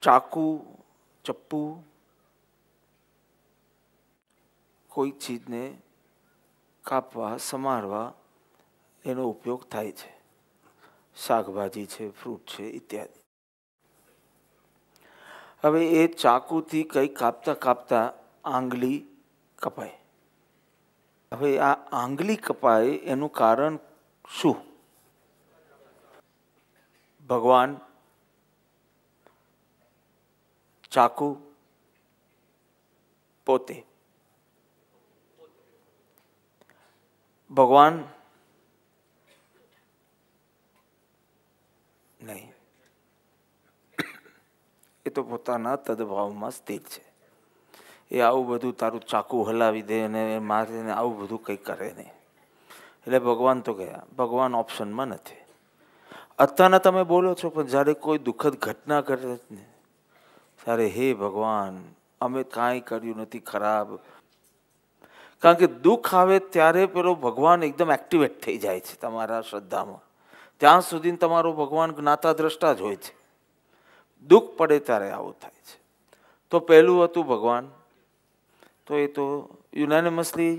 ચાકુ, ચપ્પુ કોઈ ચીજને કાપવા, સમારવા એનો ઉપયોગ થાય છે. શાકભાજી છે, ફ્રૂટ છે ઇત્યાદિ. હવે એ ચાકુથી કંઈ કાપતા કાપતા આંગળી કપાય. હવે આ આંગળી કપાય એનું કારણ શું? ભગવાન, ચાકુ, પોતે. ભગવાન નહીં, એ તો પોતાના તદભાવમાં સ્થિર છે. એ આવું બધું તારું ચાકુ હલાવી દે અને મારે આવું બધું કંઈ કરે નહીં. એટલે ભગવાન તો ગયા, ભગવાન ઓપ્શનમાં નથી. અત્યારના તમે બોલો છો, પણ જ્યારે કોઈ દુઃખદ ઘટના કરે ને ત્યારે હે ભગવાન, અમે કાંઈ કર્યું નથી ખરાબ. કારણ કે દુઃખ આવે ત્યારે પેલો ભગવાન એકદમ એક્ટિવેટ થઈ જાય છે તમારા શ્રદ્ધામાં. ત્યાં સુધી તમારો ભગવાન જ્ઞાતા દ્રષ્ટા જ હોય છે. દુઃખ પડે ત્યારે આવું થાય છે. તો પહેલું હતું ભગવાન, તો એ તો યુનાનિમસલી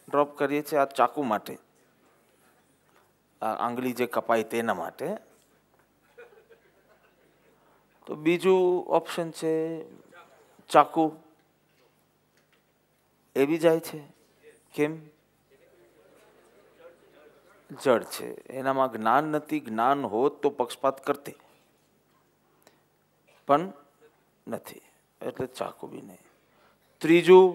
ડ્રોપ કરીએ છીએ આ ચાકુ માટે, આ આંગળી જે કપાય તેના માટે. તો બીજું ઓપ્શન છે ચાકુ, એ બી જાય છે. કેમ? જડ છે, એનામાં જ્ઞાન નથી. જ્ઞાન હોત તો પક્ષપાત કરતે, પણ નથી, એટલે ચાકુ બી નહીં. ત્રીજું,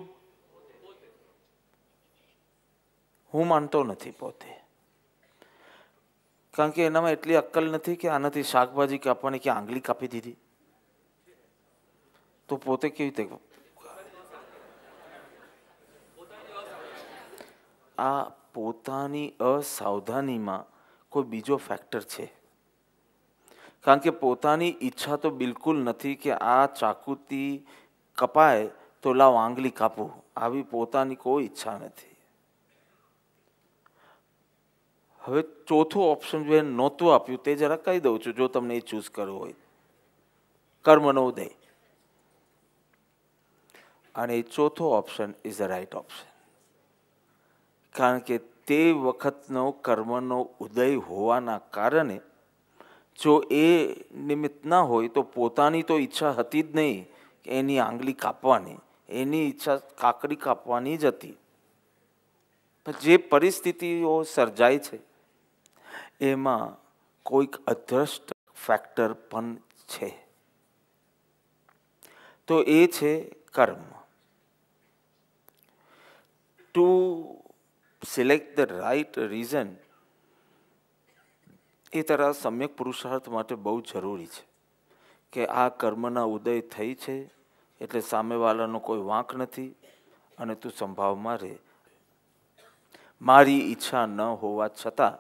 હું માનતો નથી પોતે, કારણ કે એનામાં એટલી અક્કલ નથી કે આનાથી શાકભાજી કાપવાની કે આંગળી કાપી દીધી. તો પોતે કેવી રીતે? આ પોતાની અસાવધાનીમાં કોઈ બીજો ફેક્ટર છે. કારણ કે પોતાની ઈચ્છા તો બિલકુલ નથી કે આ ચાકુથી કપાય તો લાવ આંગળી કાપું. આવી પોતાની કોઈ ઈચ્છા નથી. હવે ચોથું ઓપ્શન જે નહોતું આપ્યું તે જરા કહી દઉં છું, જો તમને એ ચૂઝ કરવું હોય. કર્મનો ઉદય. અને એ ચોથો option is the right option. કારણ કે તે વખતનો કર્મનો ઉદય હોવાના કારણે જો એ નિમિત્ત ના હોય તો પોતાની તો ઈચ્છા હતી જ નહીં કે એની આંગળી કાપવાની. એની ઈચ્છા કાકડી કાપવાની જ હતી. જે પરિસ્થિતિઓ સર્જાય છે એમાં કોઈક અદ્રષ્ટ ફેક્ટર પણ છે. તો એ છે કર્મ. To select the right reason એ તરફ સમ્યક પુરુષાર્થ માટે બહુ જરૂરી છે કે આ કર્મના ઉદય થઈ છે એટલે સામેવાળાનો કોઈ વાંક નથી અને તું સંભાવમાં રહે. મારી ઈચ્છા ન હોવા છતાં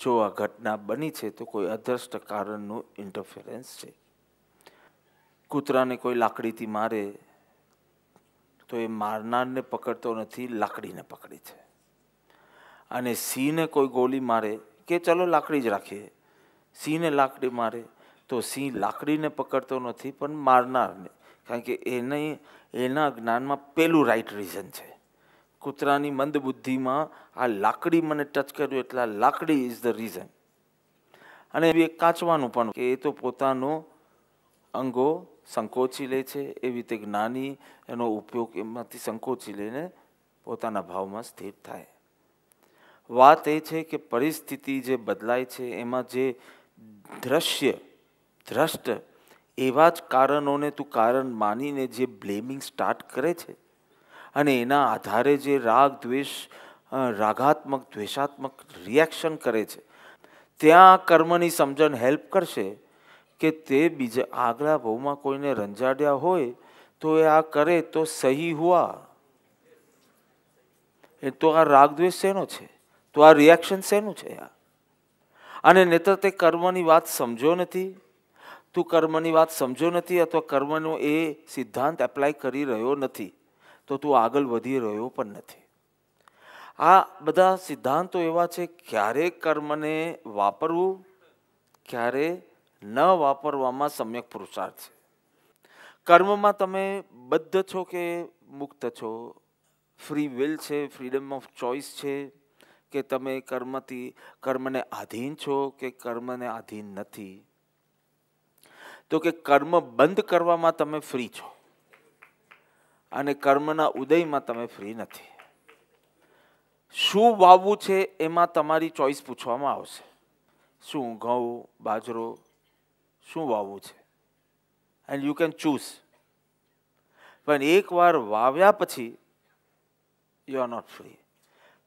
જો આ ઘટના બની છે તો કોઈ અદ્રષ્ટ કારણનું ઇન્ટરફેરન્સ છે. કૂતરાને કોઈ લાકડીથી મારે તો એ મારનારને પકડતો નથી, લાકડીને પકડી છે. અને સિંહને કોઈ ગોળી મારે કે ચલો લાકડી જ રાખીએ, સિંહને લાકડી મારે તો સિંહ લાકડીને પકડતો નથી પણ મારનારને. કારણ કે એના જ્ઞાનમાં પેલું રાઈટ રીઝન છે. કૂતરાની મંદ બુદ્ધિમાં આ લાકડી મને ટચ કર્યું એટલે આ લાકડી ઇઝ ધ રીઝન. અને એ કાચવાનું પણ કે એ તો પોતાનો અંગો સંકોચી લે છે, એવી રીતે જ્ઞાની એનો ઉપયોગ એમાંથી સંકોચી લઈને પોતાના ભાવમાં સ્થિર થાય. વાત એ છે કે પરિસ્થિતિ જે બદલાય છે એમાં જે દ્રષ્ટ એવા જ કારણોને તું કારણ માનીને જે બ્લેમિંગ સ્ટાર્ટ કરે છે અને એના આધારે જે રાગાત્મક દ્વેષાત્મક રિએક્શન કરે છે, ત્યાં કર્મની સમજણ હેલ્પ કરશે કે તે બીજા આગલા ભાવમાં કોઈને રંજાડ્યા હોય તો એ આ કરે તો સહી હુઆ. એ તો આ રાગદ્વેષ શેનો છે? તો આ રિએક્શન શેનું છે? અને નહીતર તે કર્મની વાત સમજો નથી, તું કર્મની વાત સમજો નથી અથવા કર્મનો એ સિદ્ધાંત એપ્લાય કરી રહ્યો નથી તો તું આગળ વધી રહ્યો પણ નથી. આ બધા સિદ્ધાંતો એવા છે, ક્યારે કર્મને વાપરવું, ક્યારે ન વાપરવામાં સમ્યક પુરુષાર્થ છે. કર્મમાં તમે બદ્ધ છો કે મુક્ત છો? ફ્રી વિલ છે, ફ્રીડમ ઓફ ચોઇસ છે, કે તમે કર્મને આધીન છો કે કર્મને આધીન નથી? તો કે કર્મ બંધ કરવામાં તમે ફ્રી છો અને કર્મના ઉદયમાં તમે ફ્રી નથી. શું વાવવું છે એમાં તમારી ચોઈસ પૂછવામાં આવશે. શું ઘઉં, બાજરો, શું વાવવું છે? And you can choose. પણ એકવાર વાવ્યા પછી યુ આર નોટ ફ્રી.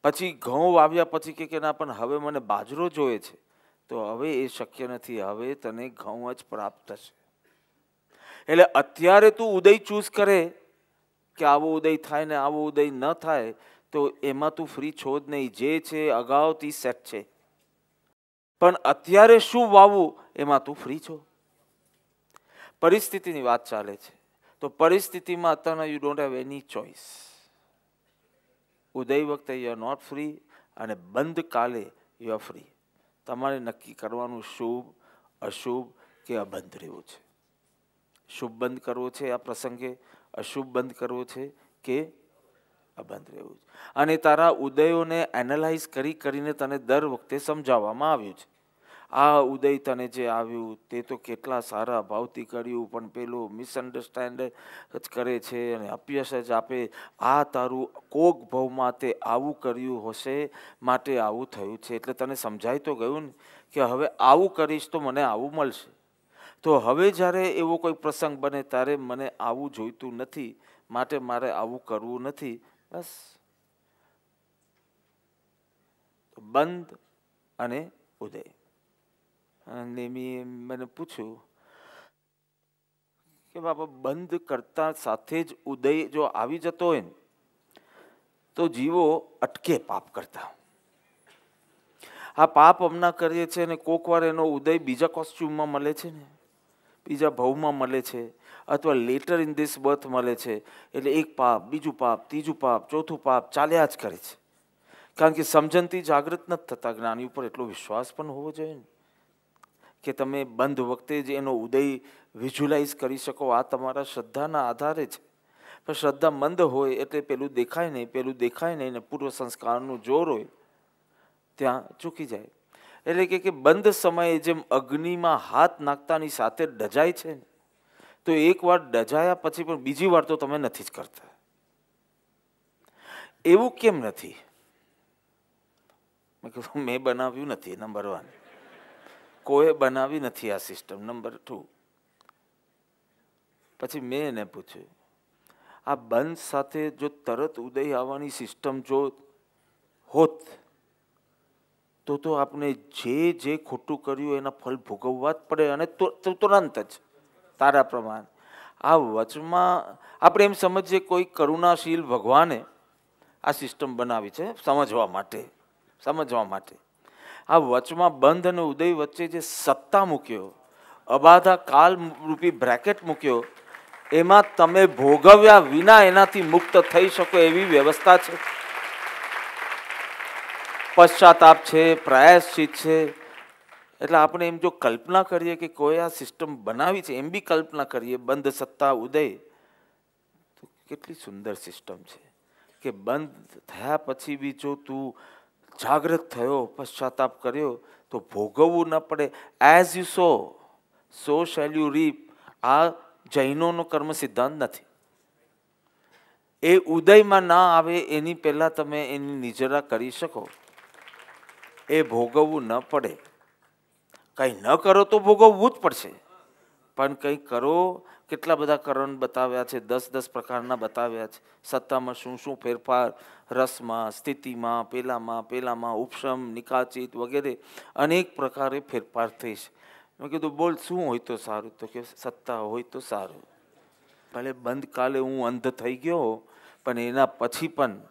પછી ઘઉં વાવ્યા પછી કે ના, પણ હવે મને બાજરો જોઈએ છે, તો હવે એ શક્ય નથી. હવે તને ઘઉં જ પ્રાપ્ત થશે. એટલે અત્યારે તું ઉદય ચૂઝ કરે કે આવો ઉદય થાય ને આવો ઉદય ન થાય, તો એમાં તું ફ્રી છો જ નહીં. જે છે અગાઉથી સેટ છે. પણ અત્યારે શું વાવવું એમાં તું ફ્રી છો. પરિસ્થિતિની વાત ચાલે છે, તો પરિસ્થિતિમાં અત્યારે you don't have any choice. ઉદય વખતે યુ આર નોટ ફ્રી અને બંધ કાલે યુ આર ફ્રી. તમારે નક્કી કરવાનું શુભ, અશુભ કે અબંધ રહેવું છે. શુભ બંધ કરવો છે આ પ્રસંગે, અશુભ બંધ કરવો છે કે અબંધ રહેવું છે. અને તારા ઉદયોને એનાલાઇઝ કરીને તને દર વખતે સમજાવવામાં આવ્યું છે. આ ઉદય તને જે આવ્યું તે તો કેટલા સારા ભાવથી કર્યું, પણ પેલું મિસઅન્ડરસ્ટેન્ડ જ કરે છે અને અપયશ જ આપે. આ તારું કોક ભાવમાં તે આવું કર્યું હશે માટે આવું થયું છે. એટલે તને સમજાય તો ગયું ને કે હવે આવું કરીશ તો મને આવું મળશે. તો હવે જ્યારે એવો કોઈ પ્રસંગ બને ત્યારે મને આવું જોઈતું નથી, માટે મારે આવું કરવું નથી. બસ બંધ અને ઉદય. અને મને પૂછ્યું કે બાબા, બંધ કરતા સાથે જ ઉદય જો આવી જતો હોય ને તો જીવો અટકે પાપ કરતા. આ પાપ હમણાં કરીએ છીએ અને કોક વાર એનો ઉદય બીજા કોસ્ચ્યુમમાં મળે છે ને, બીજા ભાવમાં મળે છે, અથવા લેટર ઇન ધીસ બર્થ મળે છે. એટલે એક પાપ, બીજું પાપ, ત્રીજું પાપ, ચોથું પાપ ચાલ્યા જ કરે છે. કારણ કે સમજણથી જાગૃત નથી થતા. જ્ઞાની ઉપર એટલો વિશ્વાસ પણ હોવો જોઈએ ને કે તમે બંધ વખતે જ એનો ઉદય વિઝ્યુલાઇઝ કરી શકો. આ તમારા શ્રદ્ધાના આધારે છે. પણ શ્રદ્ધા મંદ હોય એટલે પેલું દેખાય નહીં ને પૂર્વ સંસ્કારનું જોર હોય ત્યાં ચૂકી જાય. એટલે કે બંધ સમયે જેમ અગ્નિમાં હાથ નાખતાની સાથે ડજાય છે ને, તો એકવાર ડજાયા પછી પણ બીજી વાર તો તમે નથી જ કરતા. એવું કેમ નથી? મેં બનાવ્યું નથી, નંબર 1. કોઈ બનાવી નથી આ સિસ્ટમ, નંબર 2. પછી મેં એને પૂછ્યું, આ બંધ સાથે જો તરત ઉદય આવવાની સિસ્ટમ જો હોત તો આપણે જે ખોટું કર્યું એના ફળ ભોગવવા જ પડે, અને તુરંત જ તારા પ્રમાણે. આ વચમાં આપણે એમ સમજીએ કોઈ કરુણાશીલ ભગવાને આ સિસ્ટમ બનાવી છે સમજવા માટે. આ વચમાં બંધ અને ઉદય વચ્ચે જે સત્તા મૂક્યો, અબાધા કાલ રૂપી બ્રેકેટ મૂક્યો, એમાં તમે ભોગવ્યા વિના એનાથી મુક્ત થઈ શકો એવી વ્યવસ્થા છે. પશ્ચાતાપ છે, પ્રાયશ્ચિત છે. એટલે આપણે એમ જો કલ્પના કરીએ કે કોઈ આ સિસ્ટમ બનાવી છે, એમ બી કલ્પના કરીએ બંધ, સત્તા, ઉદય, તો કેટલી સુંદર સિસ્ટમ છે કે બંધ થયા પછી બી જો તું જાગૃત થયો, પશ્ચાતાપ કર્યો તો ભોગવવું ન પડે. As you sow shall you reap. આ જૈનોનો કર્મ સિદ્ધાંત નથી. એ ઉદયમાં ના આવે એની પહેલા તમે એની નિજરા કરી શકો. એ ભોગવવું ન પડે. કંઈ ન કરો તો ભોગવવું જ પડશે, પણ કંઈ કરો. કેટલા બધા કરણ બતાવ્યા છે, 10 પ્રકારના બતાવ્યા છે. સત્તામાં શું ફેરફાર, રસમાં, સ્થિતિમાં, પેલામાં ઉપશમ, નિકાચિત વગેરે અનેક પ્રકારે ફેરફાર થઈ છે. મેં કીધું બોલ શું હોય તો સારું? તો કે સત્તા હોય તો સારું. ભલે બંધ કાલે હું અંધ થઈ ગયો, પણ એના પછી પણ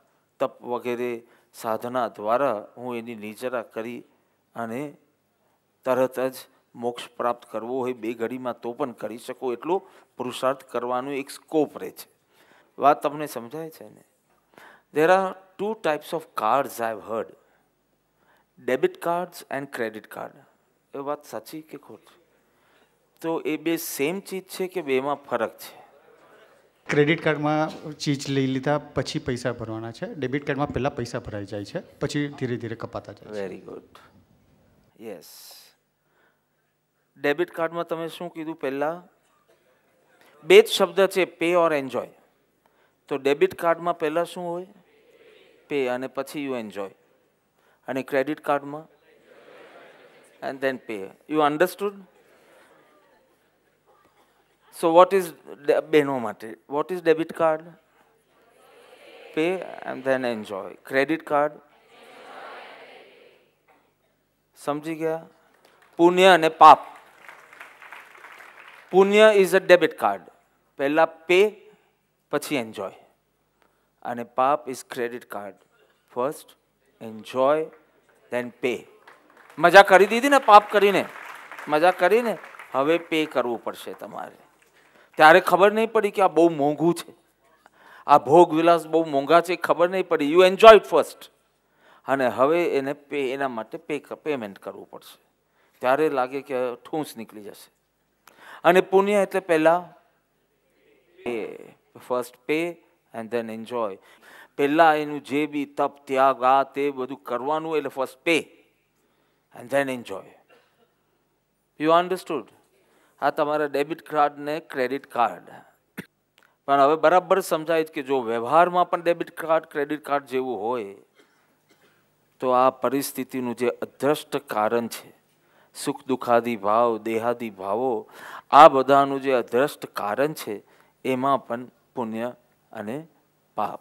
તપ વગેરે સાધના દ્વારા હું એની નિજરા કરી અને તરત જ મોક્ષ પ્રાપ્ત કરવો હોય 2 ઘડીમાં તો પણ કરી શકો. એટલું પુરુષાર્થ કરવાનું એક સ્કોપ રહે છે. વાત તમને સમજાય છે ને? There are 2 types of cards I have heard. Debit cards and credit card. એ વાત સાચી કે ખોટી? તો એ બે સેમ ચીજ છે કે બેમાં ફરક છે? ક્રેડિટ કાર્ડમાં ચીજ લઈ લીધા પછી પૈસા ભરવાના છે, ડેબિટ કાર્ડમાં પહેલાં પૈસા ભરાઈ જાય છે, પછી ધીરે ધીરે કપાતા જાય છે. Very good. યસ. ડેબિટ કાર્ડમાં તમે શું કીધું પહેલાં? બે જ શબ્દ છે, પે ઓર એન્જોય. તો ડેબિટ કાર્ડમાં પહેલાં શું હોય? પે, અને પછી યુ એન્જોય. અને ક્રેડિટ કાર્ડમાં and then pay. You understood? So what is બહેનો માટે what is debit card? Pay and then enjoy. Credit card સમજી ગયા? પુણ્ય અને પાપ. પુણ્ય ઇઝ અ ડેબિટ કાર્ડ. પહેલા પે પછી એન્જોય, અને પાપ is credit card. First enjoy then pay. મજા કરી દીધી ને પાપ કરીને, મજા કરીને, હવે પે કરવું પડશે તમારે. ત્યારે ખબર નહીં પડી કે આ બહુ મોંઘું છે, આ ભોગ વિલાસ બહુ મોંઘા છે, ખબર નહીં પડી. યુ એન્જોય ઇટ ફર્સ્ટ, અને હવે એને પે, એના માટે પેમેન્ટ કરવું પડશે. ત્યારે લાગે કે ઠૂંસ નીકળી જશે. અને પુણ્ય એટલે પહેલા first pay and then enjoy. પહેલા એનું જે બી તપ ત્યાગ આ તે બધું કરવાનું, એટલે first pay and then enjoy. You understood? આ તમારા ડેબિટ કાર્ડ ને ક્રેડિટ કાર્ડ. પણ હવે બરાબર સમજાય કે જો વ્યવહારમાં પણ ડેબિટ કાર્ડ ક્રેડિટ કાર્ડ જેવું હોય, તો આ પરિસ્થિતિનું જે અદ્રષ્ટ કારણ છે, સુખ દુઃખાદી ભાવ, દેહાદી ભાવો, આ બધાનું જે અદ્રષ્ટ કારણ છે, એમાં પણ પુણ્ય અને પાપ